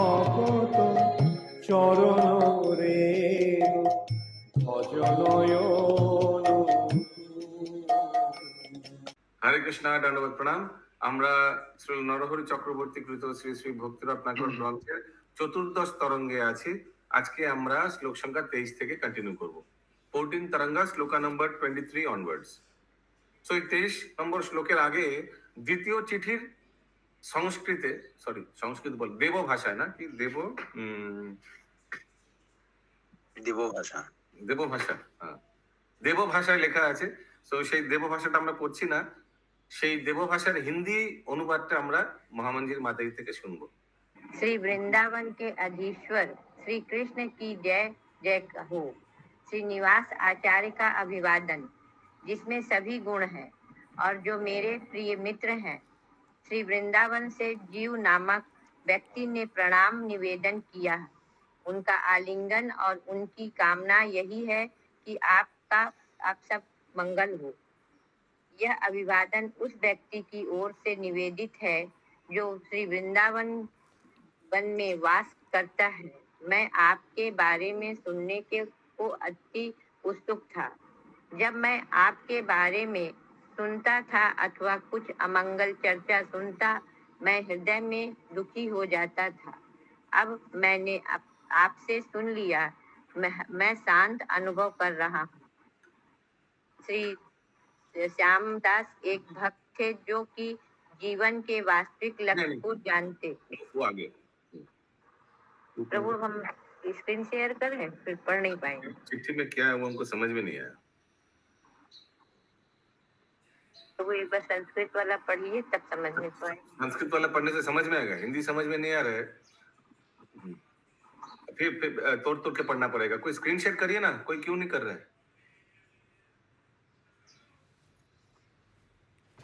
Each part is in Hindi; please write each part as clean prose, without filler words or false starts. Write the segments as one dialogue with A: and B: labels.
A: ভকত চরণ রেণু ভজনয়ন।
B: হরে কৃষ্ণ, দণ্ডবত প্রণাম। আমরা শ্রী নরহরি চক্রবর্তী কৃত শ্রী শ্রী ভক্তি রত্নাকর গ্রন্থের চতুর্দশ তরঙ্গে আছি। আজকে আমরা শ্লোক সংখ্যা 23 থেকে কন্টিনিউ করব। 14 তরঙ্গা, শ্লোকা নম্বর 23 অনওয়ার্ডস। সো এই 23 নম্বর শ্লোকের আগে দ্বিতীয় চিঠির সংস্কৃতে, সংস্কৃত বল দেব ভাষায় না কি দেব
C: দেবভাষা,
B: দেবভাষা, হ্যাঁ, দেব ভাষায় লেখা আছে। তো সেই দেব ভাষাটা আমরা পড়ছি না, সেই দেব ভাষার হিন্দি অনুবাদটা আমরা মহামঞ্জির মাতাজি থেকে শুনবো।
D: श्री वृंदावन के अधीश्वर श्री कृष्ण की जय जय हो। श्रीनिवास आचार्य का अभिवादन, जिसमें सभी गुण हैं और जो मेरे प्रिय मित्र हैं। श्री वृंदावन से जीव नामक व्यक्ति ने प्रणाम निवेदन किया। उनका आलिंगन और उनकी कामना यही है कि आप सब मंगल हो। यह अभिवादन उस व्यक्ति की ओर से निवेदित है जो श्री वृंदावन वन में वास करता है। मैं आपके बारे में सुनने को अति उत्सुक था। जब मैं आपके बारे में सुनता था अथवा कुछ अमंगल चर्चा सुनता, मैं हृदय में दुखी हो जाता था। अब मैंने आपसे सुन लिया, मैं शांत अनुभव कर रहा हूँ। श्री श्यामदास एक भक्त थे जो कि जीवन के वास्तविक लक्ष्य को जानते।
B: वो आगे
D: प्रभु हम स्क्रीन शेयर करें, फिर पढ़ नहीं पाएंगे।
B: चिट्ठी में क्या है वो हमको समझ में नहीं आया।
D: तो वो एक बार संस्कृत वाला पढ़िए तब समझ में पाए।
B: संस्कृत वाला पढ़ने से समझ में आएगा, हिंदी समझ में नहीं आ रहा है। फिर तोड़ तोड़ के पढ़ना पड़ेगा। कोई स्क्रीन शेयर करिए ना, कोई क्यों नहीं कर रहा है?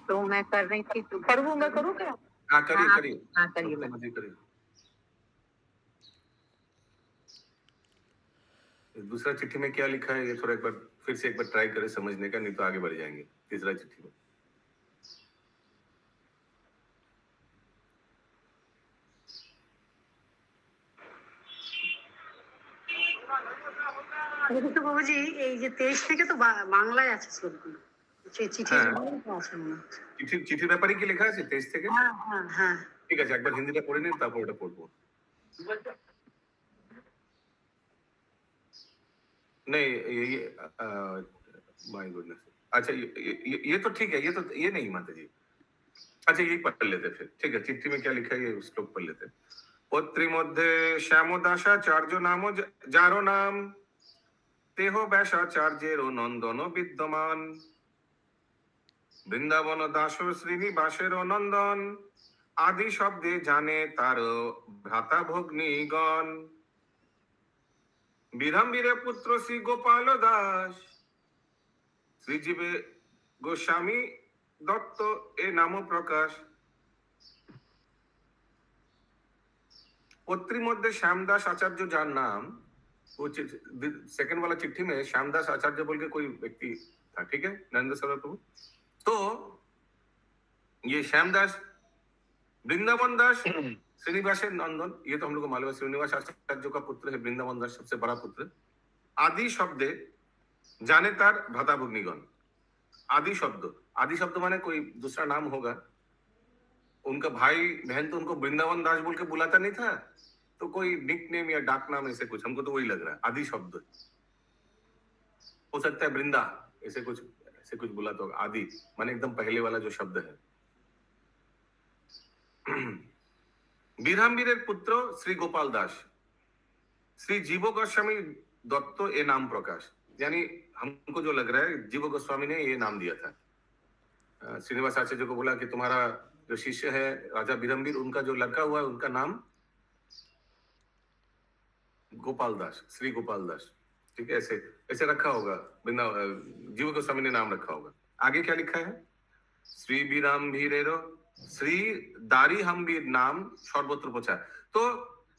D: तो मैं कर रही थी, तो प्रभु मैं करूँ क्या?
B: हाँ करिए करिए,
D: हाँ करिए।
B: करिए। दूसरा चिट्ठी में क्या लिखा है ये थोड़ा एक बार फिर से एक बार ट्राई करें समझने का, नहीं तो आगे बढ़ जाएंगे। तीसरा चिट्ठी में
E: তো বাবুজি এই যে 23 থেকে তো বাংলায় আছে শ্লোকগুলো,
B: চিঠির ব্যাপারে কি লেখা আছে 23 থেকে?
E: হ্যাঁ হ্যাঁ হ্যাঁ,
B: ঠিক আছে, একবার হিন্দিটা পড়ে নিন, তারপর ওটা পড়বো। नहीं ये माय गुडनेस, अच्छा ये तो ठीक है, ये नहीं माता जी। अच्छा यही पढ़ लेते फिर, ठीक है। चिट्ठी में क्या लिखा है ये श्लोक पढ़ लेते। पत्री मध्य श्यामदासाचार्य नाम जारो नाम तेह व्यासाचार्येरो नंदन विद्यमान বৃন্দাবন দাস শ্রীনিবাসের নন্দন আদি শব্দে জানে তার ভ্রাতা ভগ্নীগণ বিধম্বীরে পুত্র শ্রী গোপাল দাস শ্রীজীবে গোস্বামী দত্ত এ নাম প্রকাশ। पत्री मध्य श्यामदास आचार्य जान नाम, वो सेकंड वाला चिट्ठी में श्यामदास आचार्य बोल के कोई व्यक्ति था, ठीक है, नरेंद्र सर प्रभु। तो ये श्यामदास वृंदावन दास श्रीनिवास नंदन, ये तो हम लोग को मालूम है, श्रीनिवास आचार्य का पुत्र है वृंदावन दास, सबसे बड़ा पुत्र। आदि शब्द जाने तार भ्राता भग्नीगण। आदि शब्द माने कोई दूसरा नाम होगा। उनका भाई बहन तो उनको वृंदावन दास बोल के बुलाता नहीं था, तो कोई निक नेम या डाक नाम ऐसे कुछ, हमको तो वही लग रहा है। आदि शब्द हो सकता है वृंदा ऐसे कुछ बुलाता होगा। आदि माने एकदम पहले वाला जो शब्द है। বিধাম্বীরের पुत्र श्री गोपाल दास श्री जीव गोस्वामी दत्त ये नाम प्रकाश। यानी हमको जो लग रहा है जीव गोस्वामी ने ये नाम दिया था। श्रीनिवास आचार्य को बोला कि तुम्हारा जो शिष्य है राजा विधम्बीर, उनका जो लड़का हुआ है उनका नाम गोपाल दास, श्री गोपाल दास, ठीक है, ऐसे रखा होगा। जीव गोस्वामी ने नाम रखा होगा। आगे क्या लिखा है? श्री विराम्भीरेरो श्री दारी हम्बीर नाम सर्वत्र प्रचार। तो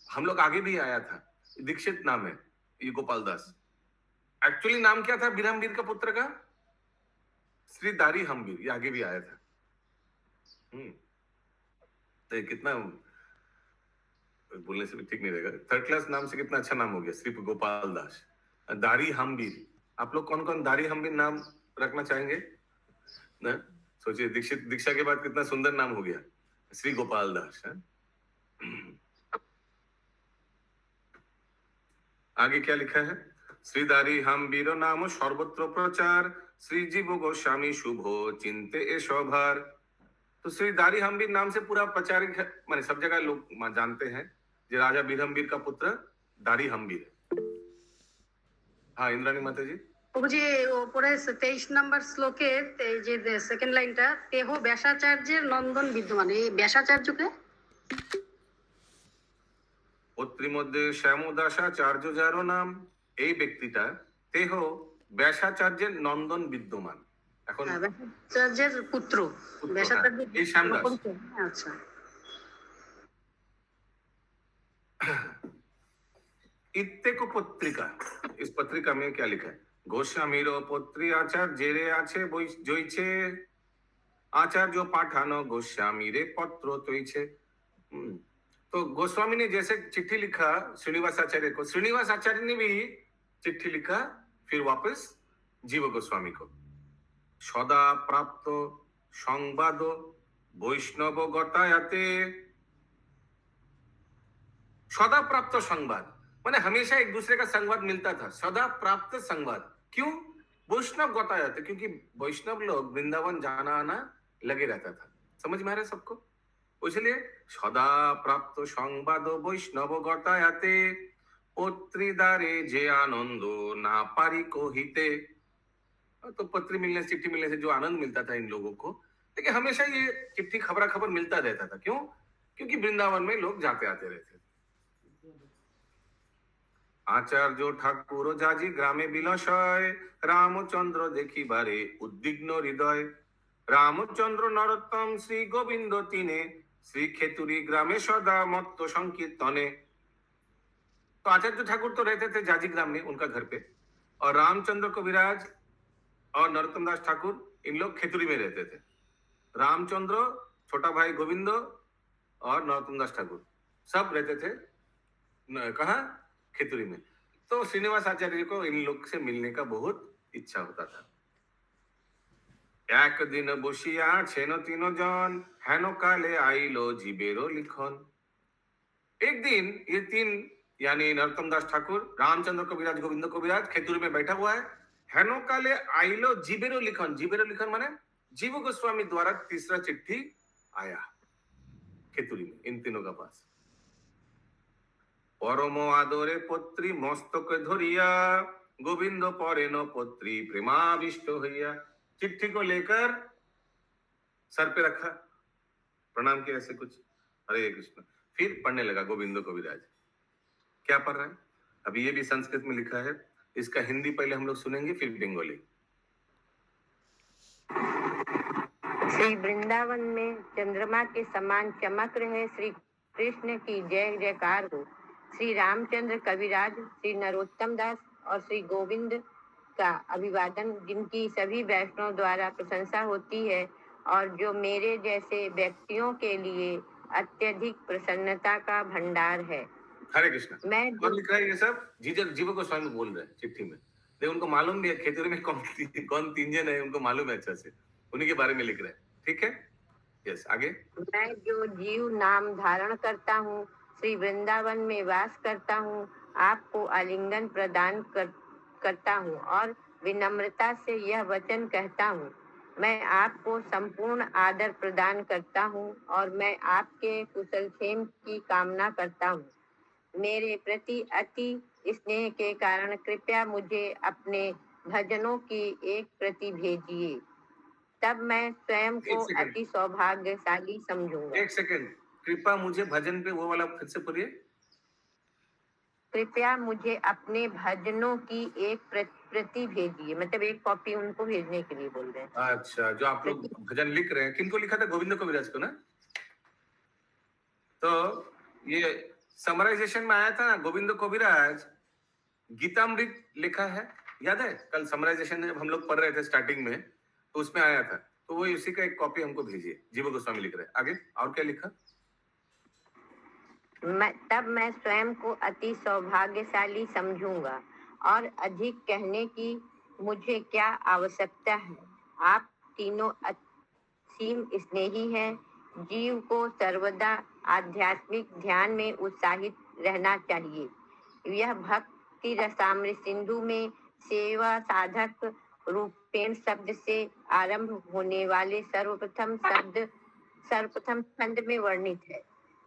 B: हम लोग आगे भी आया था, दीक्षित नाम है ये गोपाल दास। एक्चुअली नाम क्या था विराम्भीर का पुत्र का? श्री दारी हम्बीर, ये आगे भी आया था। तो कितना बोलने से भी ठीक नहीं रहेगा। थर्ड क्लास नाम से कितना अच्छा नाम हो गया, श्री गोपाल दास। दारी हम्बीर, आप लोग कौन कौन दारी हम्बीर नाम रखना चाहेंगे ना? सोचिए, दीक्षित दीक्षा के बाद कितना सुंदर नाम हो गया, श्री गोपाल दास है? आगे क्या लिखा है? श्रीदारी हम वीर नाम सर्वत्र प्रचार, श्री जीव गोस्वामी शुभ चिंते ए शोभार। तो श्रीदारी हम्बीर नाम से पूरा प्रचारित है, माने सब जगह लोग जानते हैं जो राजा बीरहम्बीर का पुत्र दारी हम्बीर है। हाँ इंद्राणी माता जी।
E: প্রভুজি ওপরে 23 নম্বর শ্লোকে যে সেকেন্ড লাইনটা তেহ ব্যাসাচার্যের নন্দন বিদ্যমান, এই ব্যাসাচার্যকে
B: পত্রী মধ্যে শ্যামদাসাচার্য যার নাম, এই ব্যক্তিটা তেহ ব্যাসাচার্যের নন্দন বিদ্যমান। এখন
E: ব্যাসাচার্যের পুত্র,
B: পুত্র,
E: ব্যাসাচার্যের
B: এই শ্যামদাস।
E: আচ্ছা।
B: इत्तेको पत्रिका, इस पत्रिका में क्या लिखा है? गोस्वामीर पत्री आचार्य आछे जइछे, आचार्य पाठानो गोस्वामीरे पत्र तोइछे। तो गोस्वामी ने जैसे चिट्ठी लिखा श्रीनिवास आचार्य को, श्रीनिवास आचार्य ने भी चिट्ठी लिखा फिर वापस जीव गोस्वामी को। सदा प्राप्त संवाद वैष्णव गतायाते, सदा प्राप्त संवाद माने हमेशा एक दूसरे का संवाद मिलता था। सदा प्राप्त संवाद क्यों? वैष्णव गतायात, क्योंकि वैष्णव लोग वृंदावन जाना आना लगे रहता था। समझ में आ रहा है सबको? इसलिए सदा प्राप्त संवाद वैष्णव गतायाते, पत्रीदारे जे आनंद ना पारी कहिते। तो पत्री मिलने, चिट्ठी मिलने से जो आनंद मिलता था इन लोगों को, लेकिन हमेशा ये चिट्ठी खबरा खबर मिलता रहता था। क्यों? क्योंकि वृंदावन में लोग जाते आते रहते। आचार्य ठाकुर जाजी ग्रामे बिलसय, रामचंद्र देखी बारे उद्विग्न हृदय। रामचंद्र नरोत्तम श्री गोविंद तीने, श्री खेतुरी ग्रामे सदा मत्त संकीर्तने। तो आचार्य ठाकुर तो रहते थे जाजी ग्राम में, उनका घर पे, और रामचंद्र कविराज और नरोत्तम दास ठाकुर इन लोग खेतुरी में रहते थे। रामचंद्र, छोटा भाई गोविंद और नरोत्तम दास ठाकुर सब रहते थे कहाँ? खेतुरी में। तो श्रीनिवास आचार्य को इन लोग से मिलने का बहुत इच्छा होता था। एक दिन बसिया छेन तीन जन, हेन काले आइलो जीवेरो लिखन। एक दिन ये तीन यानी नरोत्तम दास ठाकुर, रामचंद्र कविराज, गोविंद कविराज खेतुरी में बैठा हुआ है। हेनो काले आइलो जीवेरो लिखन, जीवेरो लिखन माने जीव गोस्वामी द्वारा तीसरा चिट्ठी आया खेतुरी में इन तीनों का पास। परम आदरे पत्री मस्तक धरिया, गोविंद परेन पत्री प्रेमाविष्ट हइया। चिट्ठी को लेकर सर पे रखा, प्रणाम किया ऐसे कुछ, हरे कृष्ण, फिर पढ़ने लगा गोविंद कविराज। क्या पढ़ रहा है? अभी ये भी संस्कृत में लिखा है, इसका हिंदी पहले हम लोग सुनेंगे फिर बंगाली।
D: श्री वृंदावन में चंद्रमा के समान चमक रहे श्री कृष्ण की जय जयकार हो। श्री रामचंद्र कविराज, श्री नरोत्तम दास और श्री गोविंद का अभिवादन, जिनकी सभी वैष्णव द्वारा प्रशंसा होती है और जो मेरे जैसे व्यक्तियों के लिए अत्यधिक प्रसन्नता का भंडार है।
B: हरे कृष्ण।
D: मैं
B: कौन लिख रहा है ये सब? जीव गोस्वामी बोल रहे हैं चिट्ठी में। लेकिन उनको मालूम भी है खेतुरी में कौन तीन जन है, उनको मालूम है अच्छे से, उन्हीं के बारे में लिख रहे हैं। ठीक है, यस आगे।
D: मैं जो जीव नाम धारण करता हूँ, श्री वृंदावन में वास करता हूँ, आपको आलिंगन प्रदान करता हूँ और विनम्रता से यह वचन कहता हूँ, मैं आपको संपूर्ण आदर प्रदान करता हूँ और मैं आपके कुशलक्षेम की कामना करता हूँ। मेरे प्रति अति स्नेह के कारण कृपया मुझे अपने भजनों की एक प्रति भेजिए, तब मैं स्वयं को अति सौभाग्यशाली समझूंगा।
B: एक सेकंड, कृपया मुझे भजन पे वो वाला फिर से पढ़िए।
D: कृपया मुझे अपने भजनों की एक प्रति भेजिए, मतलब एक कॉपी उनको भेजने के लिए बोल रहे हैं।
B: अच्छा, जो आप लोग भजन लिख रहे हैं, किनको लिखा था? गोविंद कविराज को ना? तो ये समराइजेशन में आया था ना, गोविंद कविराज गीतामृत लिखा है, याद है? कल समराइजेशन जब हम लोग पढ़ रहे थे स्टार्टिंग में, तो उसमें आया था। तो वो उसी का एक कॉपी हमको भेजिए। जीव गोस्वामी लिख रहे हैं। आगे और क्या लिखा?
D: तब मैं स्वयं को अति सौभाग्यशाली समझूंगा और अधिक कहने की मुझे क्या आवश्यकता है। आप तीनों असीम स्नेही हैं। जीव को सर्वदा आध्यात्मिक ध्यान में उत्साहित रहना चाहिए। यह भक्ति रसामृत सिंधु में सेवा साधक रूपेण शब्द से आरंभ होने वाले सर्वप्रथम छंद में वर्णित है।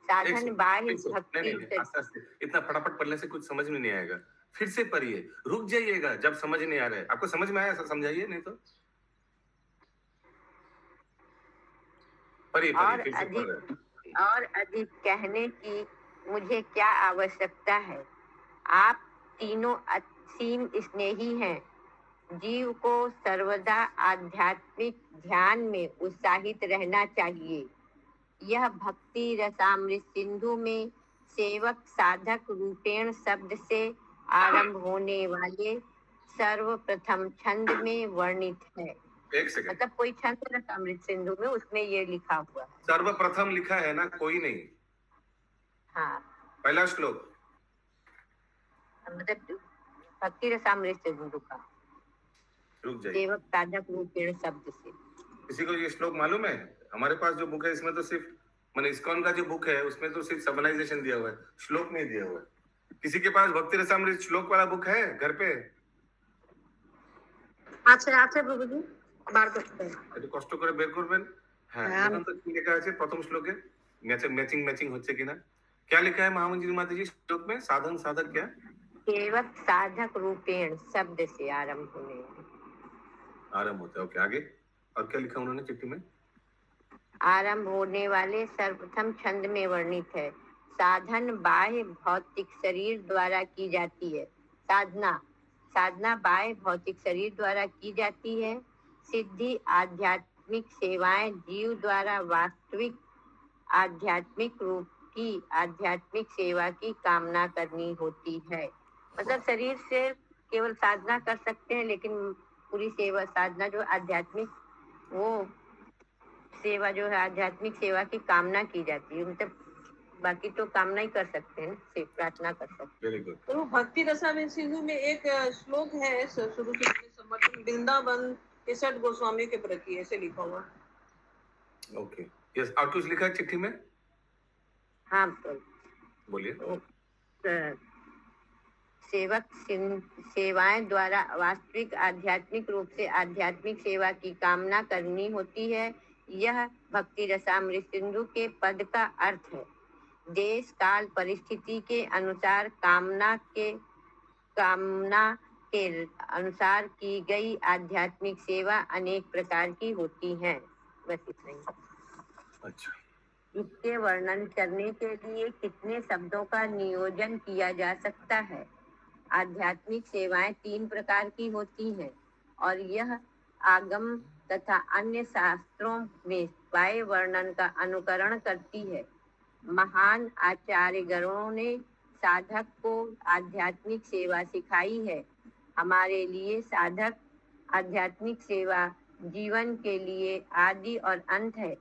D: साधन बाह्य भक्ति
B: नहीं, आस्ते-आस्ते, इतना फटाफट पढ़ने से कुछ समझ में नहीं आएगा। फिर से पढ़िए, रुक जाइएगा जब समझ नहीं आ रहा है। आपको समझ में आया समझाइए, नहीं तो पढ़िए
D: और
B: फिर से पढ़ रहे हैं।
D: और अधिक कहने की मुझे क्या आवश्यकता है। आप तीनों असीम स्नेही हैं। जीव को सर्वदा आध्यात्मिक ध्यान में उत्साहित रहना चाहिए। यह भक्ति रसामृत सिंधु में सेवक साधक रूपेण शब्द से आरंभ होने वाले सर्वप्रथम छंद में वर्णित है।
B: एक सेकंड,
D: मतलब कोई छंद रसामृत सिंधु में उसमें ये लिखा हुआ है।
B: सर्वप्रथम लिखा है ना, कोई नहीं।
D: हाँ,
B: पहला श्लोक,
D: मतलब भक्ति रसामृत सिंधु का
B: रुक जाइए।
D: सेवक साधक रूपेण शब्द से।
B: किसी को ये श्लोक मालूम है? हमारे पास जो बुक है इसमें तो सिर्फ मैंने इस्कॉन का जो बुक है उसमें तो सिर्फ सबलाइजेशन दिया हुआ है, श्लोक नहीं दिया हुआ है। किसी के पास भक्ति रसामृत श्लोक वाला बुक है घर पे?
E: আছে প্রভুজি, বার করতে হবে।
B: একটু কষ্ট করে বের করবেন। হ্যাঁ, দেখুন তো কি লেখা আছে প্রথম শ্লোকে, मैचिंग হচ্ছে কিনা। क्या लिखा है महामंजिरी माता जी श्लोक में? साधन साधक क्या?
D: सेवक साधक रूपेण शब्द से आरंभ होने
B: आरंभ होता है। ओके, आगे और क्या लिखा उन्होंने चिट्ठी में?
D: आरंभ होने वाले सर्वप्रथम छंद में वर्णित है। साधन बाह्य भौतिक शरीर द्वारा की जाती है। साधना बाह्य भौतिक शरीर द्वारा की जाती है। सिद्धि आध्यात्मिक सेवाएं जीव द्वारा वास्तविक आध्यात्मिक रूप की आध्यात्मिक सेवा की कामना करनी होती है। मतलब शरीर से केवल साधना कर सकते हैं, लेकिन पूरी सेवा साधना जो आध्यात्मिक वो सेवा जो है आध्यात्मिक सेवा की कामना की जाती है। मतलब बाकी तो कामना ही कर सकते हैं, सिर्फ प्रार्थना कर सकते हैं।
B: Very good.
F: तो भक्ति रसामृत सिंधु में एक श्लोक है शुरू से समर्पण वृंदावन केशव गोस्वामी के प्रति, ऐसे लिखा हुआ।
B: Okay, yes. और कुछ लिखा है चिट्ठी में?
D: हाँ,
B: बोलिए।
D: सेवक सेवाएं द्वारा वास्तविक आध्यात्मिक रूप से आध्यात्मिक सेवा की कामना करनी होती है। यह भक्ति रसामृत सिंधु के पद का अर्थ है। देश काल परिस्थिति के अनुसार कामना के अनुसार की गई आध्यात्मिक सेवा अनेक प्रकार की होती है। बस इतना ही।
B: अच्छा,
D: इसके वर्णन करने के लिए कितने शब्दों का नियोजन किया जा सकता है। आध्यात्मिक सेवाएं 3 प्रकार की होती हैं और यह आगम तथा अन्य शास्त्रों में बाह्य वर्णन का अनुकरण करती है। महान आचार्यगणों ने साधक को आध्यात्मिक सेवा सिखाई है। हमारे लिए साधक आध्यात्मिक सेवा जीवन के लिए आदि और अंत है।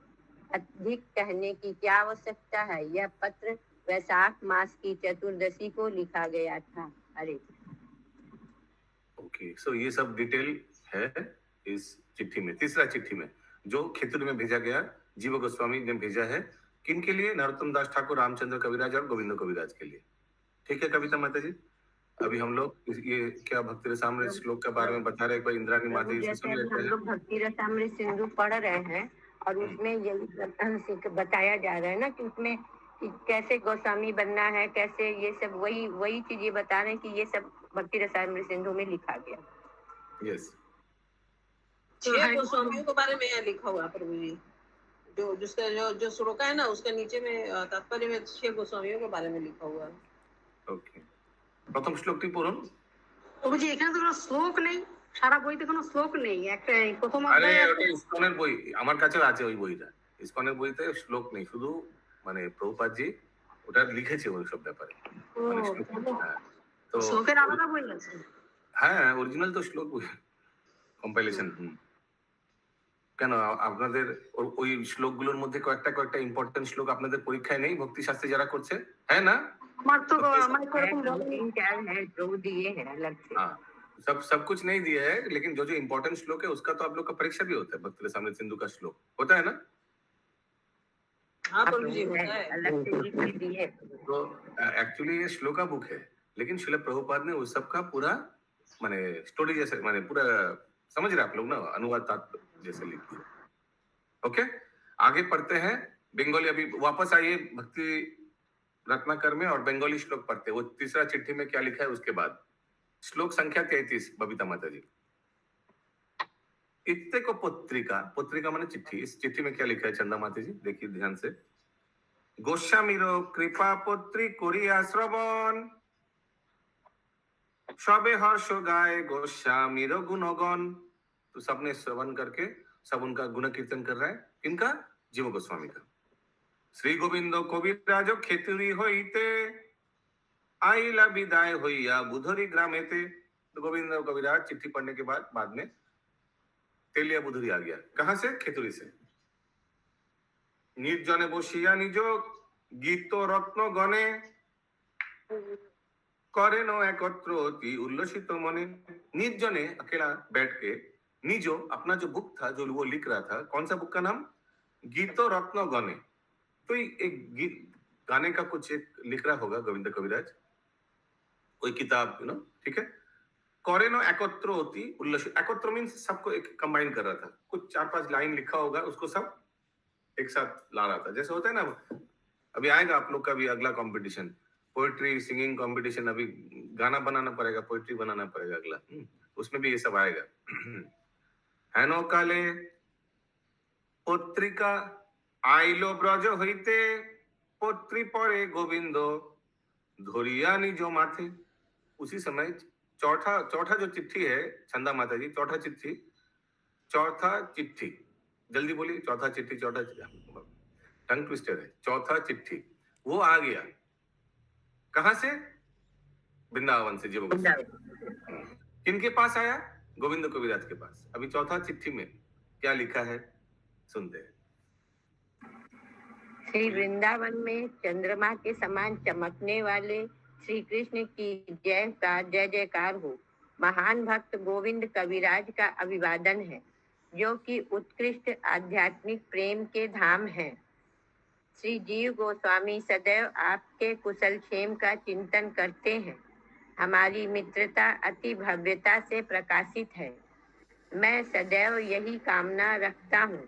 D: अधिक कहने की क्या आवश्यकता है। यह पत्र वैशाख मास की चतुर्दशी को लिखा गया था। अरे
B: ओके, सो ये सब डिटेल है इस चिट्ठी में, तीसरा चिट्ठी में जो खेतुर में भेजा गया, जीव गोस्वामी ने भेजा है। किन के लिए? नरोत्तम दास ठाकुर, रामचंद्र कविराज और गोविंद कविराज के लिए। ठीक है कविता माता जी, अभी हम लोग ये क्या भक्ति रसामृत श्लोक के बारे में बता रहे हैं। एक बार इंद्राणी माता जी से सुन लेते
D: हम
B: हैं।
D: लोग भक्ति रसामृत सिंधु पढ़ रहे हैं और उसमें यही बताया जा रहा है ना कि उसमें कि कैसे गोस्वामी बनना है, कैसे ये सब वही चीज ये बता रहे हैं कि ये सब भक्ति रसामृत सिंधु में लिखा गया।
B: यस,
F: 6 गोस्वामियों के बारे में यहाँ लिखा हुआ प्रभु जी। जो जिसका जो श्लोक है ना, उसके नीचे में तात्पर्य में 6 गोस्वामियों के बारे में लिखा हुआ है।
B: ওকে, প্রথম শ্লোকটি পড়ুন।
E: প্রভুজি এখানে তো কোনো শ্লোক নেই, সারা বইতে কোনো শ্লোক নেই। একটা প্রথম
B: আরে
E: অধ্যায়ে
B: ওটা ইসকনের বই, আমার কাছেও আছে ওই বইটা। ইসকনের বইতে শ্লোক নেই, শুধু মানে প্রভুপাদ জি ওটা লিখেছে ওই সব ব্যাপারে। মানে শ্লোক, হ্যাঁ, তো
E: শ্লোকের আলাদা বই আছে।
B: হ্যাঁ, অরিজিনাল তো শ্লোক কম্পাইলেশন। কেন আপনাদের ওই শ্লোকগুলোর মধ্যে কয়েকটা কয়েকটা ইম্পর্টেন্ট শ্লোক আপনাদের পরীক্ষায় নেই ভক্তি শাস্ত্রে যারা করছে, হ্যাঁ না?
E: আমার তো
B: तो
E: আমার তো
D: है
E: এরকম
D: दो
E: বলেনি।
D: तीन चार है जो दिए हैं अलग से।
B: हाँ, सब कुछ नहीं दिया है, लेकिन जो जो इम्पोर्टेंट श्लोक है उसका तो आप लोग का परीक्षा भी होता है। भक्ति रसामृत सिंधु का श्लोक होता है ना?
F: हाँ
D: आप
F: प्रभु जी
D: लोग
F: होता
D: है
F: है।
D: अलग से लिख के दिए।
B: तो एक्चुअली ये श्लोका बुक है, लेकिन शिला प्रभुपाद ने उस सब का पूरा माने स्टोरी जैसे माने पूरा समझ रहे आप लोग ना, अनुवाद तात्पर्य जैसे लिख दिया। ओके, आगे पढ़ते हैं। बंगाली अभी वापस आइए भक्ति रत्नाकर में और बंगाली श्लोक पढ़ते हैं। वो तीसरा चिट्ठी में क्या लिखा है उसके बाद श्लोक संख्या 33 बबीता माता जी। इत्ते को पत्रिका, पत्रिका माने चिट्ठी, इस चिट्ठी में क्या लिखा है चंदा माता जी देखिए ध्यान से। गोस्वामीरो कृपा पत्री कोरिया श्रवण, सबे हर्ष गाय गोस्वामीरो गुणगण। तो सबने श्रवण करके सब उनका गुण कीर्तन कर रहा है, किनका? जीव गोस्वामी का। श्री गोविंद कविराज खेतुरी होइते आइला विदाय होइया बुधरी ग्रामेते। तो गोविंद कविराज चिट्ठी पढ़ने के बाद में तेलिया बुधरी आ गया। कहां से? खेतुरी से। निर्जने बसिया निज गीत रत्न गणे करेन एकत्र अति उल्लसित मने। निर्जने अकेला बैठ के निजो अपना जो बुक था जो वो लिख रहा था, कौन सा बुक का नाम? गीत रत्न गणे। तो एक गीत गाने का कुछ एक लिख रहा होगा गोविंद कविराज, कोई किताब यू नो, ठीक है। करेनो एकत्र होती उल्लसित, एकत्र मीन्स सबको एक कंबाइन कर रहा था, कुछ 4-5 लाइन लिखा होगा उसको सब एक साथ ला रहा था। जैसे होता है ना, अभी आएगा आप लोग का भी अगला कंपटीशन, पोएट्री सिंगिंग कंपटीशन। अभी गाना बनाना पड़ेगा, पोएट्री बनाना पड़ेगा अगला, उसमें भी ये सब आएगा। हेनो काले पत्रिका आइलो ब्रज हईते पत्री परे गोविंद धरिया निज माथे। उसी समय चौथा जो चिट्ठी है चंदा माता जी, चौथा चिट्ठी जल्दी बोलिए, चौथा चिट्ठी टंग ट्विस्टर है। चौथा चिट्ठी वो आ गया कहां से? वृंदावन से। जीव गोस्वामी किनके पास आया? गोविंद कविराज के पास। अभी चौथा चिट्ठी में क्या लिखा है सुनते हैं।
D: श्री वृंदावन में चंद्रमा के समान चमकने वाले श्री कृष्ण की जय का जय जयकार हो। महान भक्त गोविंद कविराज का अभिवादन है, जो कि उत्कृष्ट आध्यात्मिक प्रेम के धाम है। श्री जीव गोस्वामी सदैव आपके कुशल क्षेम का चिंतन करते हैं। हमारी मित्रता अति भव्यता से प्रकाशित है। मैं सदैव यही कामना रखता हूँ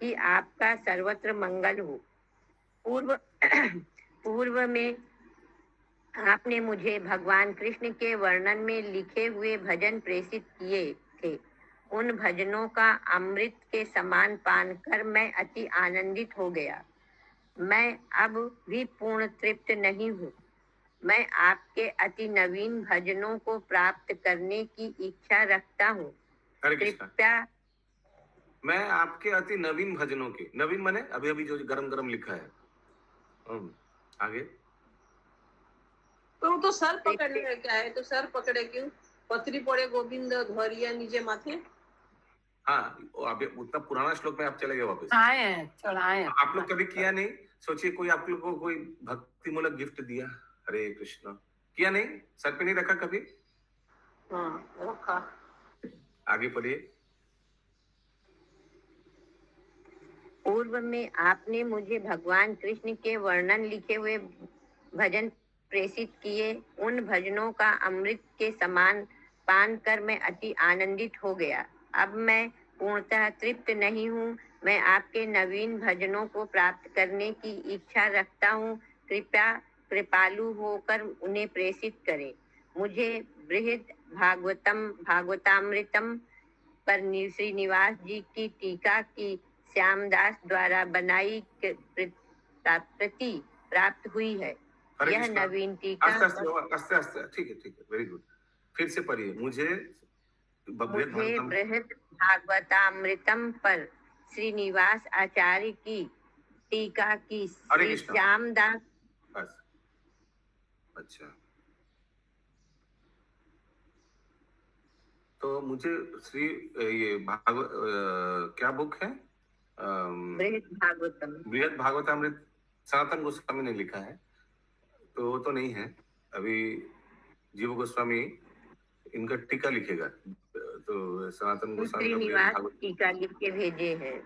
D: कि आपका सर्वत्र मंगल हो। पूर्व में आपने मुझे भगवान कृष्ण के वर्णन में लिखे हुए भजन प्रेषित किए थे। उन भजनों का अमृत के समान पान कर मैं अति आनंदित हो गया। मैं अब भी पूर्ण तृप्त नहीं हूँ। मैं आपके अति नवीन भजनों को प्राप्त करने की इच्छा रखता हूँ।
B: हरे कृष्णा।
D: कृपया
B: मैं आपके अति नवीन भजनों के, नवीन माने अभी अभी जो गरम गरम लिखा है। आगे
F: तो वो तो सर पकड़ने का क्या है? तो सर पकड़े क्यों? पत्री पड़े गोविंद धरिया नीचे माथे।
B: हाँ, अभी उतना पुराना श्लोक में आप चले गए वापस।
G: चढ़ाए
B: आप लोग कभी किया नहीं? सोचिए कोई आप लोग को कोई भक्ति मूलक गिफ्ट दिया, हरे कृष्ण, किया नहीं? सर पे नहीं रखा कभी?
F: हाँ रखा।
B: आगे पढ़िए।
D: पूर्व में आपने मुझे भगवान कृष्ण के वर्णन लिखे हुए भजन प्रेषित किए। उन भजनों का अमृत के समान पान कर मैं अति आनंदित हो गया। अब मैं पूर्णतः तृप्त नहीं हूँ। मैं आपके नवीन भजनों को प्राप्त करने की इच्छा रखता हूँ। कृपया कृपालु होकर उन्हें प्रेषित करें। मुझे बृहद भागवतामृतम पर श्रीनिवास जी की टीका की श्यामदास द्वारा बनाई प्रति प्राप्त हुई है।
B: हरे
D: यह
B: कृष्णा।
D: नवीन टीका
B: आस्ते आस्ते, ठीक है, वेरी गुड। फिर से पढ़िए। मुझे
D: बृहद भागवतामृतम पर श्रीनिवास आचार्य की टीका की
B: हरे
D: श्री
B: कृष्णा।
D: श्यामदास।
B: बस, अच्छा। तो मुझे श्री ये क्या बुक है
D: बृहद भागवतम।
B: बृहद भागवतामृत सनातन गोस्वामी ने लिखा है, तो वो तो नहीं है अभी। जीव गोस्वामी इनका टीका लिखेगा, तो सनातन गोस्वामी का बृहद
D: श्रीनिवास
B: भागवत।
D: टीका लिख के भेजे हैं।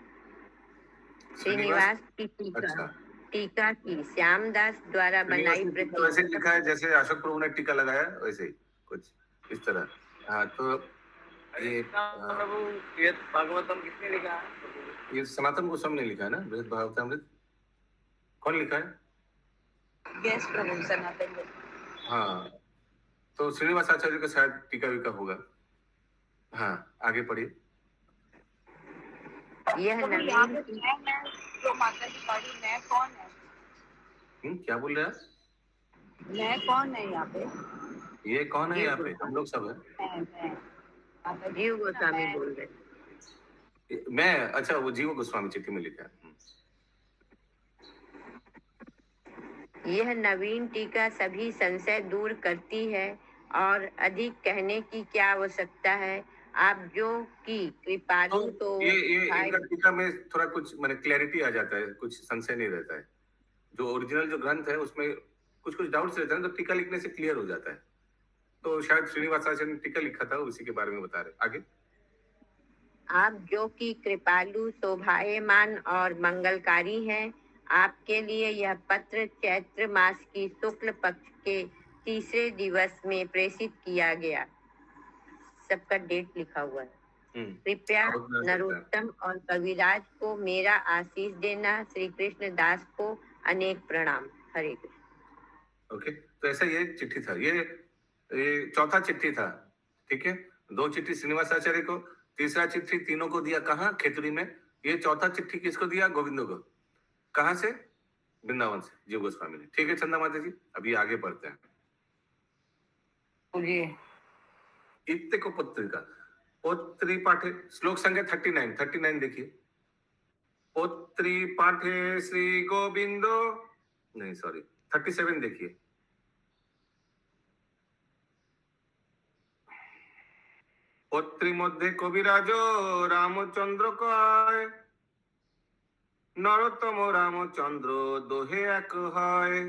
B: श्रीनिवास,
D: श्रीनिवास की टीका
B: अच्छा,
D: टीका की श्यामदास द्वारा
B: श्रीनिवास
D: बनाई
B: ने टीका वैसे
D: प्रति
B: लिखा है जैसे अशोक प्रभु ने टीका लगाया, वैसे ही कुछ इस तरह। हाँ, तो ये
C: प्रभु बृहद भागवतम किसने लिखा है?
B: ये सनातन गोस्वामी ने लिखा है ना, बृहद भागवतामृत। कौन लिखा है?
F: यस प्रभु सनातन में।
B: हाँ, तो श्रीनिवास आचार्य का शायद टीका वीका होगा। हाँ, आगे पढ़िए।
D: यह
G: प्रभु यहाँ
D: नवीन
G: पे मैं जो माता जी पढ़ी, मैं कौन है?
B: क्या बोल रहे हैं?
G: मैं कौन है यहाँ पे?
B: ये कौन है यहाँ पे? हम लोग सब है।
G: मैं माता जी
D: जीव गोस्वामी बोल रहे हैं।
B: मैं, अच्छा, वो जीव गोस्वामी चिट्ठी में लिखा है।
D: यह नवीन टीका सभी संशय दूर करती है और अधिक कहने की क्या आवश्यकता है। आप जो कि कृपालु तो
B: ये
D: भाई
B: इनका टीका में थोड़ा कुछ मैंने क्लैरिटी आ जाता है, कुछ संशय नहीं रहता है। जो ओरिजिनल जो ग्रंथ है उसमें कुछ कुछ डाउट्स रहते हैं, तो टीका लिखने से क्लियर हो जाता है। तो शायद श्रीनिवास आचार्य ने टीका लिखा था, उसी के बारे में बता रहे। आगे।
D: आप जो कि कृपालु शोभायमान और मंगलकारी हैं, आपके लिए यह पत्र चैत्र मास की शुक्ल पक्ष के तीसरे दिवस में प्रेषित किया गया। सबका डेट लिखा हुआ है। कृपया नरोत्तम और कविराज को मेरा आशीष देना। श्री कृष्ण दास को अनेक प्रणाम। हरे कृष्ण।
B: ओके, तो ऐसा ये चिट्ठी था, ये चौथा चिट्ठी था। ठीक है, 2 चिट्ठी श्रीनिवास आचार्य को, तीसरा चिट्ठी तीनों को दिया कहाँ? खेतड़ी में। ये चौथा चिट्ठी किसको दिया? गोविंदो को। कहाँ से? वृंदावन से, जीव गोस्वामी ने। ठीक है चंदा माता जी, अभी आगे बढ़ते हैं। इत्ते को पत्रिका पोत्री पाठे, श्लोक संख्या 39 देखिए। पोत्री पाठे श्री गोविंदो, नहीं सॉरी 37 देखिए। पोत्री मध्य कविराज रामचंद्र कय, नरोत्तम रामचंद्र दोहे एक হয়।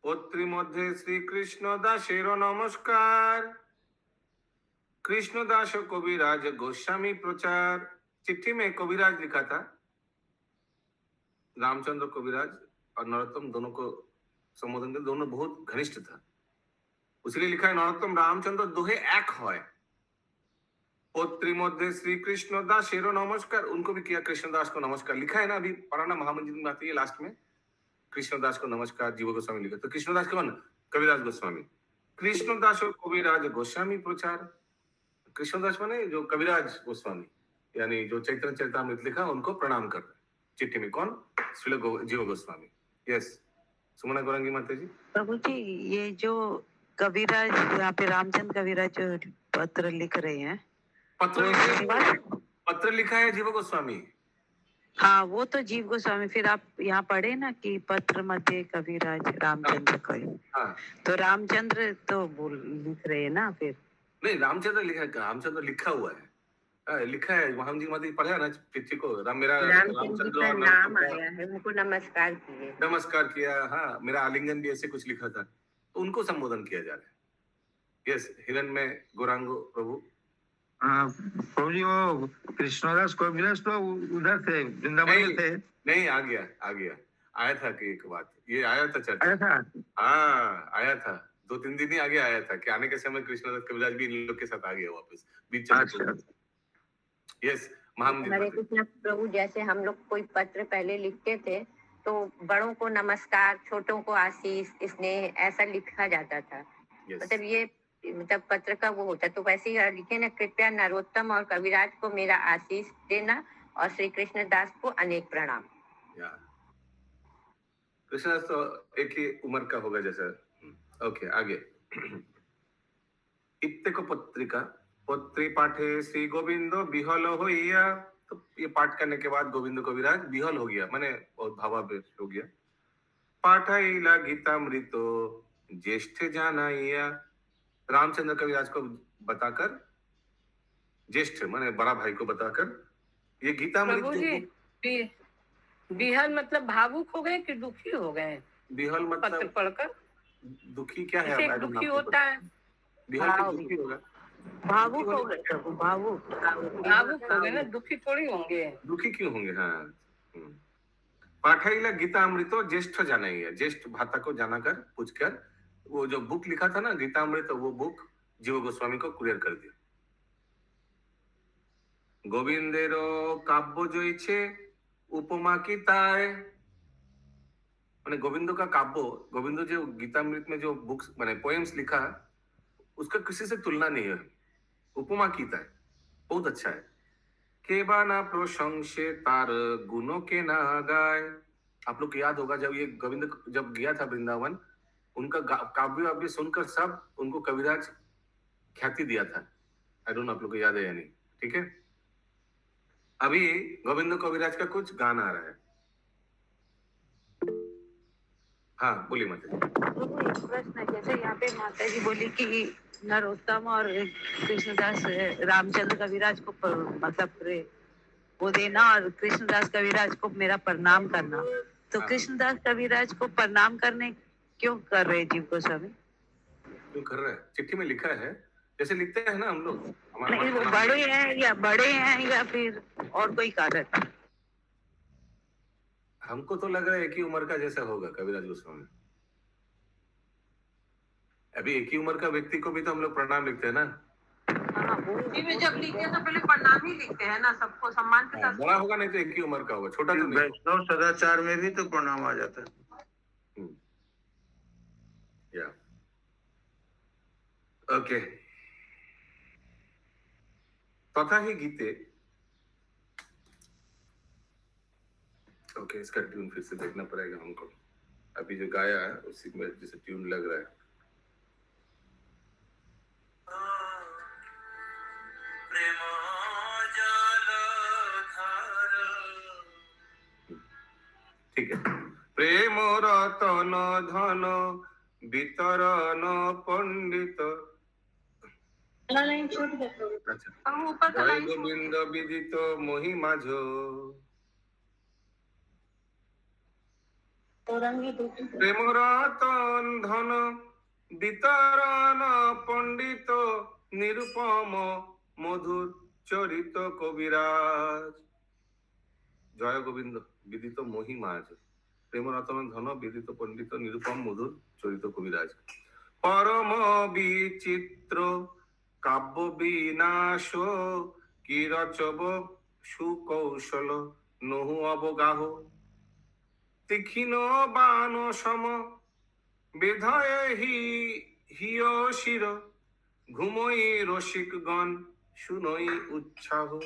B: पोत्री मध्य श्री कृष्ण दासेर नमस्कार, कृष्ण दास कविराज गोस्वामी प्रचार। चिट्ठी में कविराज लिखा था, रामचंद्र कविराज और नरोत्तम दोनों को संबोधन कर, दोनों बहुत घनिष्ठ था, उसलिए लिखा है नरोत्तम रामचंद्र दोहे एक है। पोत्री मध्य श्री कृष्ण दासेर नमस्कार, उनको भी किया कृष्णदास को नमस्कार। लिखा है ना, अभी पढ़ाना महामंजिल में आती है लास्ट में, कृष्णदास को नमस्कार जीव गोस्वामी लिखा। तो कृष्णदास कौन? कविराज गोस्वामी। कृष्णदास और कविराज गोस्वामी प्रचार। कृष्णदास माने जो कविराज गोस्वामी, यानी जो चैतन्य चरितामृत लिखा, उनको प्रणाम कर रहे। चिट्ठी में कौन? श्रील जीव गोस्वामी। यस, सुमना गौरंगी माता जी।
H: प्रभु जी, ये जो कविराज यहाँ पे रामचंद्र कविराज जो पत्र लिख रहे हैं,
B: पत्र लिखा है जीव गोस्वामी।
H: हाँ, वो तो जीव गोस्वामी। फिर आप यहाँ पढ़े ना कि पत्र मध्य कविराज रामचंद्र का।
B: हाँ,
H: तो रामचंद्र तो लिख रहे हैं ना फिर।
B: नहीं, रामचंद्र लिखा हुआ है, लिखा है महामंजिल माता जी पढ़ा ना चिट्ठी को। मेरा
D: रामचंद्र का नाम आया है, उनको नमस्कार किया।
B: हाँ, मेरा आलिंगन भी ऐसे कुछ लिखा था, तो उनको संबोधन किया जा रहा है। यस, हिरण में गौरांगो प्रभु।
I: प्रभु जी, वो कृष्णदास कविराज तो उधर थे, वृंदावन में थे।
B: नहीं, आ गया आया था कि एक बात ये आया था चर्चा।
I: आया था?
B: हाँ, आया था, 2-3 दिन ही आगे आया था कि आने के समय कृष्णदास कविराज भी इन लोग के साथ आ गया वापस बीच। यस,
D: हरे कृष्ण प्रभु। जैसे हम लोग कोई पत्र पहले लिखते थे तो बड़ों को नमस्कार, छोटों को आशीष, स्नेह, ऐसा लिखा जाता था। मतलब ये मतलब पत्र का वो होता। तो वैसे ही लिखे ना, कृपया नरोत्तम और कविराज को मेरा आशीष देना और श्री कृष्ण दास को अनेक प्रणाम।
B: कृष्णदास तो एक ही उम्र का होगा जैसा। ओके, आगे। इत्ते को पत्रिका पोत्री पाठे श्री गोविंदो बिहल होइया। तो ये पाठ करने के बाद गोविंद कविराज बिहल हो गया, माने बहुत भावावेश हो गया। पाठाइला गीतामृतो ज्येष्ठ जानाइया, रामचंद्र कविराज को बताकर, ज्येष्ठ माने बड़ा भाई को बताकर, ये गीतामृत
F: प्रभु
B: जो
F: जी बिहल मतलब भावुक हो गए कि दुखी हो गए
B: बिहल
F: पत्र
B: मतलब
F: पढ़कर?
B: दुखी क्या है?
F: जैसे
B: I
F: एक
B: don't know,
F: दुखी
B: आपको
F: होता है,
B: बिहल के दुखी होगा,
H: भावुक हो गए प्रभु, भावुक
F: भावुक हो गए ना, दुखी थोड़ी होंगे।
B: दुखी क्यों होंगे? हाँ। पाठाइला गीतामृतो ज्येष्ठ जानाई है, ज्येष्ठ भाता को जानाकर पूछकर वो जो बुक लिखा था ना गीतामृत, वो बुक जीव गोस्वामी को कुरियर कर दिया। गोविंदेरो काव्य जयছে उपमा की ताय, माने गोविंद का काव्य, गोविंद जो गीतामृत में जो बुक्स माने पोएम्स लिखा, उसका किसी से तुलना नहीं है। उपमा की ताय बहुत अच्छा है। केबा ना प्रशंसे तार गुणों के ना गाय। आप लोग को याद होगा जब ये गोविंद जब गया था वृंदावन, उनका काव्य वाव्य सुनकर सब उनको कविराज ख्याति दिया था। आई डोंट नो आप लोग को याद है या नहीं, ठीक है। अभी गोविंद कविराज का कुछ गाना आ रहा है। हाँ बोलिए माता।
H: प्रभु एक प्रश्न है, जैसे यहाँ पे माता जी बोली कि नरोत्तम और कृष्णदास रामचंद्र कविराज को मतलब वो देना और कृष्णदास कविराज को मेरा प्रणाम करना, तो
B: हाँ।
H: कृष्णदास कविराज को प्रणाम करने क्यों कर रहे जीव गोस्वामी?
B: क्यों कर रहा है? चिट्ठी में लिखा है, जैसे लिखते हैं ना हम लोग।
H: नहीं, वो बड़े हैं या फिर और कोई कारण?
B: हमको तो लग रहा है एक ही उम्र का जैसा होगा कविराज गोस्वामी। अभी एक ही उम्र का व्यक्ति को भी तो हम लोग प्रणाम लिखते हैं ना।
H: हाँ, वो
F: हिंदी में जब लिखते हैं तो पहले प्रणाम ही लिखते हैं ना, सबको सम्मान के साथ।
B: बड़ा होगा नहीं तो एक ही उम्र का होगा, छोटा तो नहीं।
I: वैष्णव सदाचार में भी तो प्रणाम आ जाता है।
B: या ओके। तथा ही गीते, ओके इसका ट्यून फिर से देखना पड़ेगा हमको। अभी जो गाया है उसी में जैसे ट्यून लग रहा है। ठीक है। प्रेम रतन धन वितरण पंडित। अच्छा।
F: हम ऊपर का
B: जय
F: लाइन
B: गोविंद विदित महिमा झो। प्रेम रतन धन वितरण पंडित निरुपम मधुर चरित कविराज। जय गोविंद विदित महिमा झो। प्रेम रतन धन विदित पंडित निरुपम मधुर चरित कविराज। परम विचित्र काव्य विनाश की रचब सुकौशल नहु अवगाह। तीक्ष्ण बाण सम बेधय हिय शिर घुमई रसिक गण सुनई उत्साह।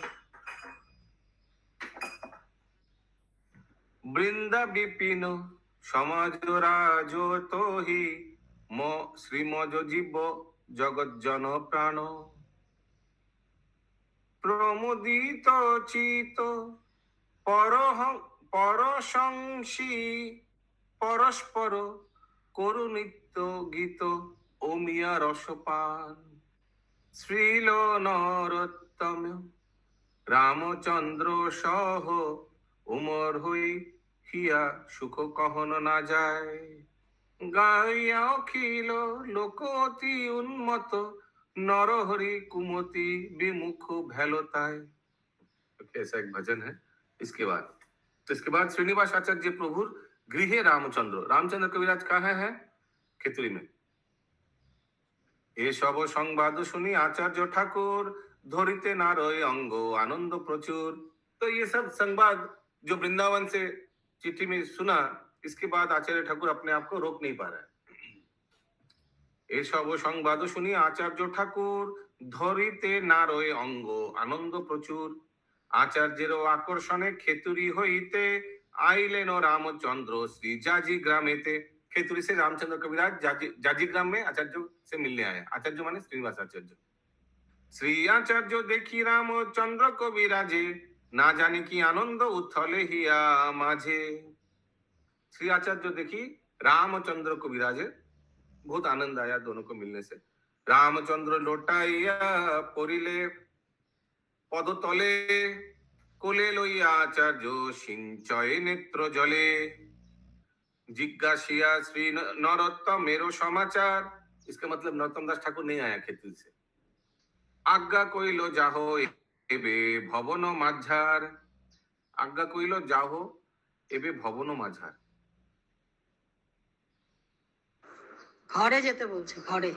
B: बृंदा विपिन समाज राज तो ही मो श्रीमज जीव जगत जन प्राण। प्रमुदित चित परशंसी परस्पर करु नित्य गीत ओमिया रसपान। श्रील नरोत्तम रामचंद्र सह उमर हुई हिया सुख कहन ना जाए। गाया अखिल लोकति उन्मत नरहरि कुमति विमुख भैलोताय। ऐसा एक भजन है। इसके बाद श्रीनिवास आचार्य प्रभु गृहे रामचंद्र। रामचंद्र कविराज कहाँ है? खेतुरी में। ये सब संवाद सुनी आचार्य ठाकुर धरिते नारय अंग आनंद प्रचुर। तो ये सब संवाद जो वृंदावन से चिट्ठी में सुना, इसके बाद आचार्य ठाकुर अपने आप को रोक नहीं पा रहा है। ये सब संवाद सुनी आचार्य ठाकुर धरिते नारय अंग आनंद प्रचुर। आचार्येर आकर्षणे खेतुरी होइते आइलेन रामचंद्र श्री जाजी ग्रामेते। खेतुरी से रामचंद्र कविराज जाजी ग्राम में आचार्य से मिलने आए। आचार्य माने श्रीनिवास आचार्य। श्री आचार्य देखी रामचंद्र कविराजे ना जानी की आनंद उथले हिया माझे। श्री आचार्य देखी रामचंद्र को विराजे, बहुत आनंद आया दोनों को मिलने से। রামচন্দ্র লোটাইয়া পড়িলে পদতলে, কোলে লইয়া আচার্য সিঞ্চয় নেত্র জলে। जिज्ञासिया श्री नरोत्तम मेरो समाचार, इसका मतलब नरोत्तम दास ठाकुर नहीं आया खेती से। आज्ञा कइलो जाहो एबे भवन माझार, आज्ञा कइलो जाहो एबे भवन माझार।
E: ঘরে যেতে বলছে, ঘরে।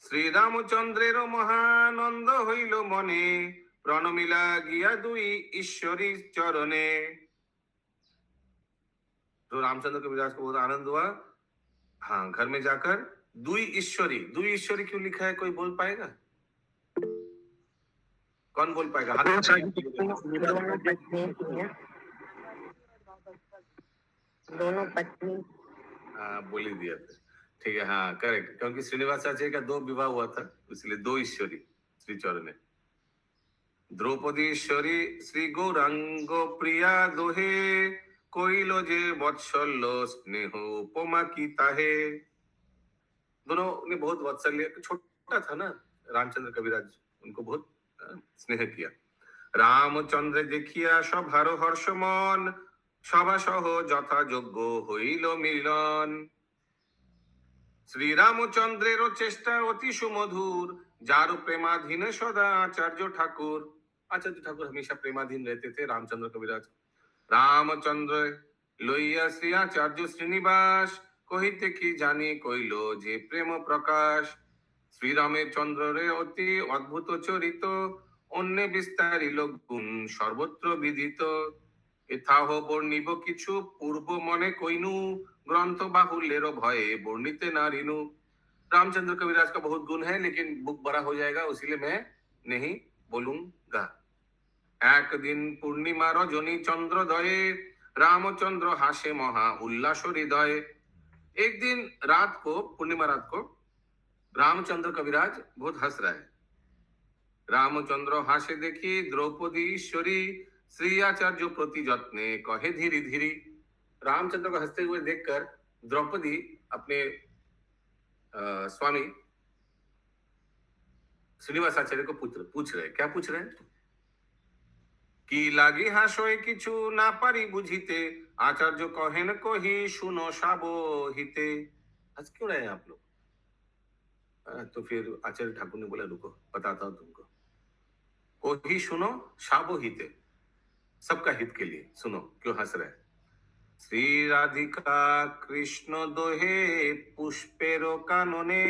B: শ্রীরামচন্দ্রের মহানন্দ হইল মনে, প্রণমিলা গিয়া দুই ईश्वरी चरणे। तो रामचंद्र कविराज को बहुत आनंद हुआ। हाँ, घर में जाकर दुई ईश्वरी क्यों लिखा है, कोई बोल पाएगा? कौन बोल पाएगा? हाथ
D: दोनों पत्नी।
B: हाँ, बोल ही दिया था। ठीक है, हाँ करेक्ट, क्योंकि श्रीनिवास आचार्य का 2 विवाह हुआ था, इसलिए 2 ईश्वरी श्री चरण। द्रौपदीश्वरी श्री गौरांग प्रिया दोहे, कोइलो जे वत्सल्य स्नेह उपमा की ताहे। दोनों ने बहुत वात्सल्य, छोटा था ना रामचंद्र कविराज, उनको बहुत स्नेह किया। रामचंद्र देखिया सभार हर्ष मन, सभा सह যথাযোগ্য হইল মিলন। श्री रामचंद्रेर चेष्टा अति सुमधुर, जार प्रेमाधीन सदा आचार्य ठाकुर। आचार्य ठाकुर हमेशा प्रेमाधीन रहते थे रामचंद्र कविराज। रामचंद्र लइया श्री आचार्य श्रीनिवास, कहिते की जानी कइल जे प्रेम प्रकाश। श्री रामचंद्र रे अति अद्भुत चरित, अन्य विस्तारिल गुण सर्वत्र विदित। এথাহ বর্ণিব কিছু পূর্ব মনে কইনু, ग्रंथ बाहुल्यर भये वर्णित नारिनु। रामचंद्र कविराज का बहुत गुण है, लेकिन बुक बड़ा हो जाएगा, इसलिए मैं नहीं बोलूंगा। एक दिन पूर्णिमा रजनी चंद्रोदये, रामचंद्र हासे महा उल्लास हृदय। एक दिन रात को, पूर्णिमा रात को, रामचंद्र कविराज बहुत हंस रहा है। रामचंद्र हासे देखी द्रौपदी ईश्वरी, श्री आचार्य प्रति जत्ने कहे धीरे धीरे। रामचंद्र को हंसते हुए देखकर द्रौपदी अपने स्वामी श्रीनिवास आचार्य को पूछ रहे, क्या पूछ रहे हैं? कि लागी हासोए किछु ना पारी बुझिते, आचार्य कहेन कही सुनो साबोहिते। हंस क्यों रहे हैं आप लोग? तो फिर आचार्य ठाकुर ने बोला, रुको बताता हूं तुमको। कही सुनो साबोहिते, सबका हित के लिए सुनो, क्यों हंस रहे हैं? श्री राधिका कृष्ण दोहे पुष्पेरो कानने,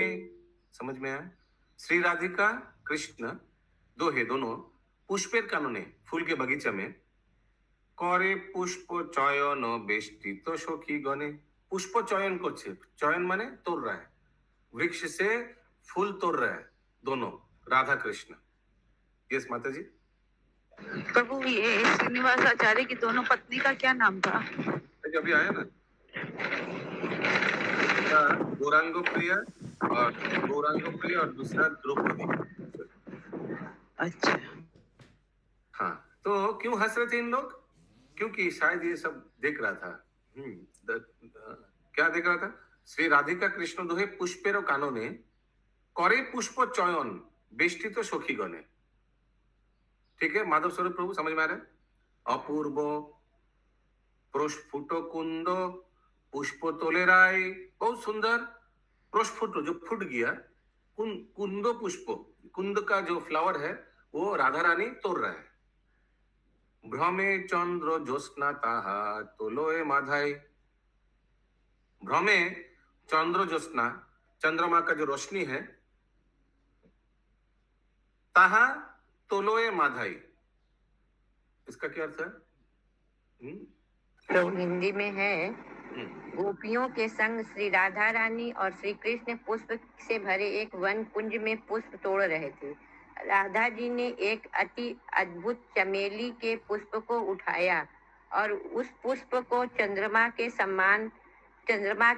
B: समझ में आया? श्री राधिका कृष्ण दोहे दोनों पुष्पेर कानने, फूल के बगीचा में, करे पुष्प चयन बेष्टित सखी गणे। पुष्प चयन करছে, चयन माने तोड़ रहा है, वृक्ष से फूल तोड़ रहा है दोनों राधा कृष्ण। यस माता जी।
H: प्रभु, ये श्रीनिवास आचार्य की दोनों पत्नी का क्या नाम था?
B: अभी आया ना, गौरांग प्रिया और दूसरा द्रौपदी।
H: अच्छा,
B: हाँ, तो क्यों हंस रहे थे इन लोग? क्योंकि शायद ये सब देख रहा था। क्या देख रहा था? श्री राधिका कृष्ण दोहे पुष्पेर कानने, करे पुष्प चयन बेष्टित सखी गणे। ठीक है, माधव स्वरूप प्रभु समझ में आ रहा है? अपूर्व प्रस्फुट कुंद पुष्प तोले राय, बहुत सुंदर प्रस्फुट जो फूट गया, कुंद पुष्प, कुंद का जो फ्लावर है वो राधा रानी तोड़ रहा है। भ्रमे चंद्र ज्योत्स्ना ताहा तोलोए माधाई। भ्रमे चंद्र ज्योत्स्ना, चंद्रमा का जो रोशनी है, ताहा तोलोए माधाई, इसका क्या अर्थ है?
D: तो हिंदी में है, गोपियों के संग श्री राधा रानी और श्री कृष्ण पुष्प से भरे एक वन कुंज में पुष्प तोड़ रहे थे। राधा जी ने एक अति अद्भुत चमेली के पुष्प को उठाया और उस पुष्प को चंद्रमा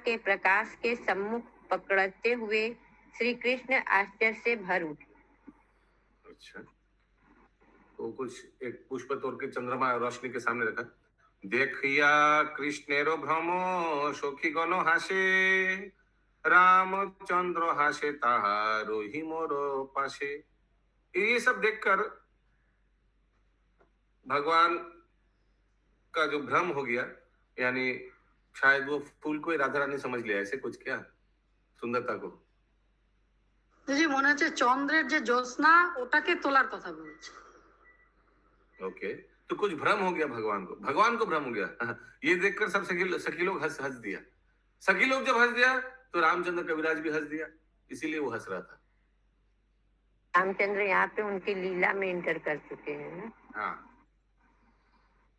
D: के प्रकाश के सम्मुख पकड़ते हुए श्री कृष्ण आश्चर्य से भर उठे।
B: अच्छा, तो कुछ एक पुष्प तोड़ के चंद्रमा रोशनी के सामने रखा। देखिया कृष्णेरो भ्रम सखी गण हासे, रामचंद्र हासे ताहा रोहि मोर पाशे। ये सब देखकर भगवान का जो भ्रम हो गया, यानी शायद वो फूल को ही राधा रानी समझ लिया, ऐसे कुछ क्या सुंदरता को।
E: জি মনে হচ্ছে চন্দ্রের যে জ্যোৎস্না ওটাকে তোলার কথা বলছে।
B: ओके, तो कुछ भ्रम हो गया भगवान को भ्रम हो गया। ये देखकर सब सखी लोग हंस हंस दिया। सखी लोग जब हंस दिया तो रामचंद्र कविराज भी हंस दिया, इसीलिए वो हंस रहा था।
D: रामचंद्र यहाँ पे उनकी लीला में इंटर कर चुके हैं ना।
B: हाँ,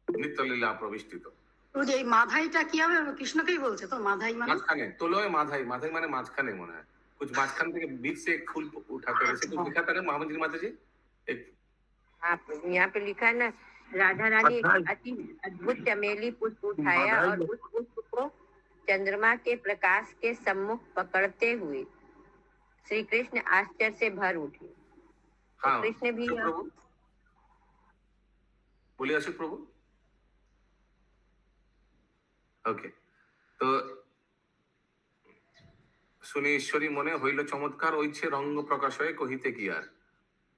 B: नित्य लीला प्रविष्टि।
E: ওই যে এই মাধাইটা কি হবে কৃষ্ণকেই বলছে তো মাধাই মানে
B: মাঝখানে তোলোয় মাধাই, মাধাই মানে মাঝখানে মনে হয় कुछ माঝখান থেকে बीच से एक फूल उठाकर ऐसे कुछ लिखा था ना महामंत्र जी माता जी। एक
D: हाँ, यहाँ पे लिखा है ना, राधा रानी अति अद्भुत चमेली पुष्प उठाया और उस पुष्प को चंद्रमा के प्रकाश के सम्मुख पकड़ते हुए श्री कृष्ण आश्चर्य से भर उठे।
B: हाँ,
D: कृष्ण भी
B: प्रभु बोलिए अशोक प्रभु। ओके, तो শুনে ঈশ্বরী মনে হইল চমৎকার ঐচ্ছে রঙ্গ প্রকাশ হয়ে কহিতে কি আর।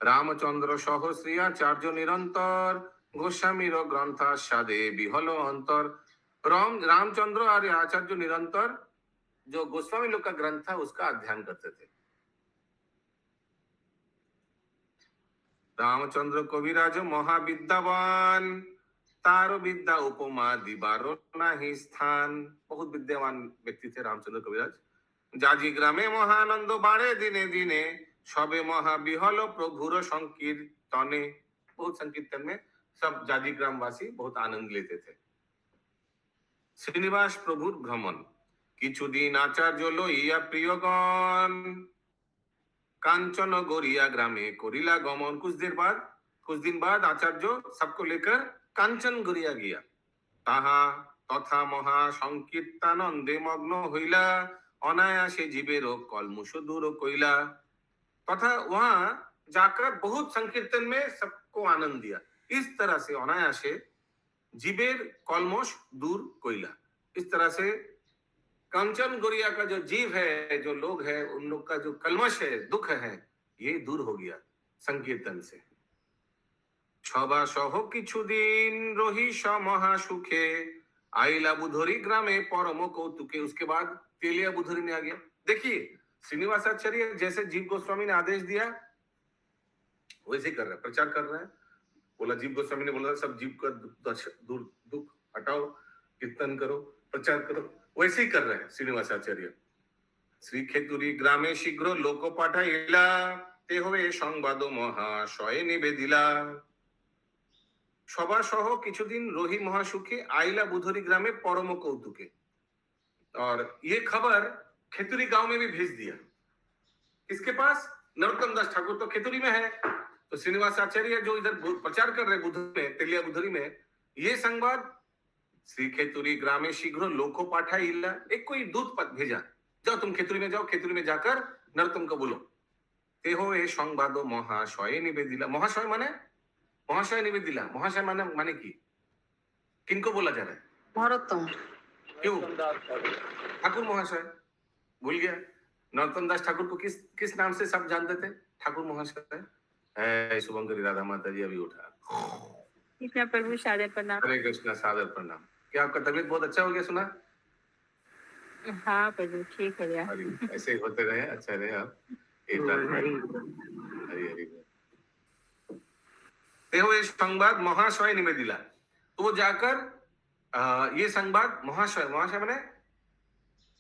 B: রামচন্দ্র সহ শ্রীয়াচার্য নিরন্তর গোস্বামীর গ্রন্থাস্বাদে বিহল अंतर। रामचंद्र और आचार्य निरंतर जो गोस्वामी लोग का ग्रंथ था उसका अध्ययन करते थे। रामचंद्र कविराज महाविद्यावान, तार विद्या उपमा दिबारो नाही स्थान। बहुत विद्यावान व्यक्ति थे रामचंद्र कविराज। जाजी ग्रामे महानंद बाड़े दिने दिने सबे महाबिहल प्रभुर संकीर्तने। बहुत संकीर्तन में सब जाजी ग्रामवासी बहुत आनंद लेते थे। श्रीनिवास प्रभुर भ्रमण किछुदिन आचार्य लइया प्रियगण कांचन गोरिया ग्रामे करिला गमन। कुछ दिन बाद आचार्य सबको लेकर कांचन गोरिया गया। ताहा तथा महा संकीर्तनानंदे मग्न हইলা अनायासे जीवेरो कलमुष दूर कइला। तथा वहां जाकर बहुत संकीर्तन में सबको आनंद दिया। इस तरह से अनायासे जीवेर कलमोश दूर कइला। इस तरह से कंचन गोरिया का जो जीव है, जो लोग है, उन लोग का जो कलमश है, दुख है, ये दूर हो गया संकीर्तन से। छबा सह किछुदिन रही महासुखे आइला बुधरी ग्रामे परम कौतुके। उसके बाद तेलिया बुधरी में आ गया। देखिए श्रीनिवासाचार्य जैसे जीव गोस्वामी ने आदेश दिया वैसे कर रहे हैं, प्रचार कर रहे हैं। बोला जीव गोस्वामी ने बोला सब जीव का दुख हटाओ, कीर्तन करो, प्रचार करो, वैसे ही कर रहे हैं श्रीनिवासाचार्य। श्री खेतुरी ग्रामे शीघ्र लोक पाठाइला ते हुए संवाद महाशय निवेदिला। सभा सह किछुदिन रही महासुखे आइला बुधरी ग्रामे परम कौतुके। और ये खबर खेतुरी गांव में भी भेज दिया। किसके पास? नरोत्तम दास ठाकुर तो खेतुरी में है। तो श्रीनिवासाचार्य जो इधर प्रचार कर रहे बुधरी में, तेलिया बुधरी में, ये संवाद श्री खेतुरी ग्रामे शीघ्र लोको पाठाइला। एक कोई दूत पद भेजा, जाओ तुम खेतुरी में जाओ, खेतुरी में जाकर नरोत्तम को बोलो। ते हो ए संवाद महाशय निवेदिला। महाशय माने महाशय निवेदिला। महाशय माने की किनको बोला जा रहा है?
E: नरोत्तम।
B: क्यों? ठाकुर महाशय। भूल गया? नरोत्तम दास ठाकुर को किस नाम से सब जानते थे? ठाकुर महाशय। शुभंकरी राधा माता जी अभी उठा।
D: कृष्ण प्रभु सादर प्रणाम।
B: हरे कृष्णा, सादर प्रणाम। क्या आपका तबीयत बहुत अच्छा हो गया सुना?
D: हाँ प्रभु ठीक है यार।
B: ऐसे ही होते रहे, अच्छा रहे आप। हरी हरी। ये संवाद महाशय निवेदिला। तो वो जाकर ये संवाद महाशय माने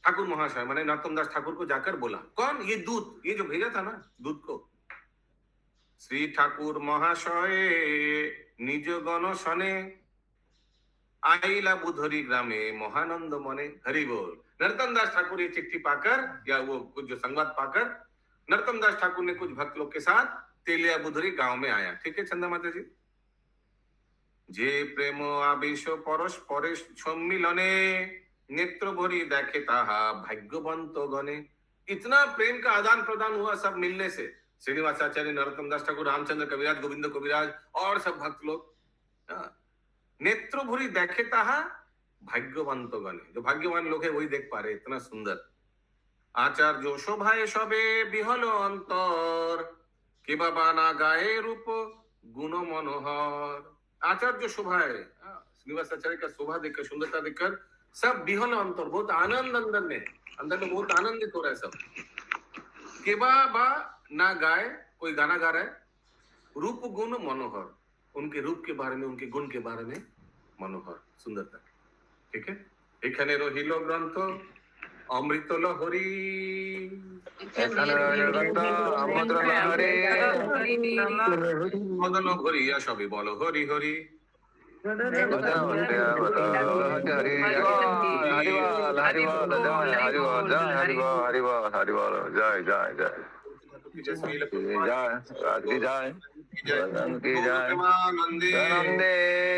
B: ठाकुर महाशय माने नरोत्तम दास ठाकुर को जाकर बोला। कौन? ये दूत, ये जो भेजा था ना दूत को। श्री ठाकुर महाशय निज गण सने आइला बुधरी ग्रामे महानंद मने। हरि बोल। नरोत्तम दास ठाकुर ये चिट्ठी पाकर या वो कुछ जो संवाद पाकर नरोत्तम दास ठाकुर ने कुछ भक्त लोग के साथ तेलिया बुधरी गांव में आया। ठीक है चंदा माता जी। जे प्रेम आवेश परस्पर सम्मिलने नेत्र भरी देखे ताहा भाग्यवंत गणे। इतना प्रेम का आदान प्रदान हुआ सब मिलने से। श्रीनिवासाचार्य, नरोत्तम दास ठाकुर, रामचंद्र कविराज, गोविंद कविराज और सब भक्त लोग। नेत्र भरी देखे ताहा भाग्यवंत गणे। जो भाग्यवान लोग है वही देख पा रहे, इतना सुंदर। আচার্য শোভায় সবে বিহল অন্তর কে বাবা না গায়ে রূপ गुण मनोहर आचार्य शोभाए श्रीनिवास आचार्य का शोभा देखकर सुंदरता देखकर सब बिहल अंतर बहुत आनंद अंदर में बहुत आनंदित हो रहा है सब केबा बा ना गाए कोई गाना गा रहा है रूप गुण मनोहर उनके रूप के बारे में उनके गुण के बारे में मनोहर सुंदरता ठीक है এখানে রহিল গ্রন্থ অমৃত লহরী মদন হরিয়া সবে বলো হরি হরি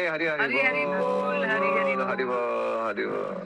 I: हरि हरि बोल हरि हरि बोल हरि बोल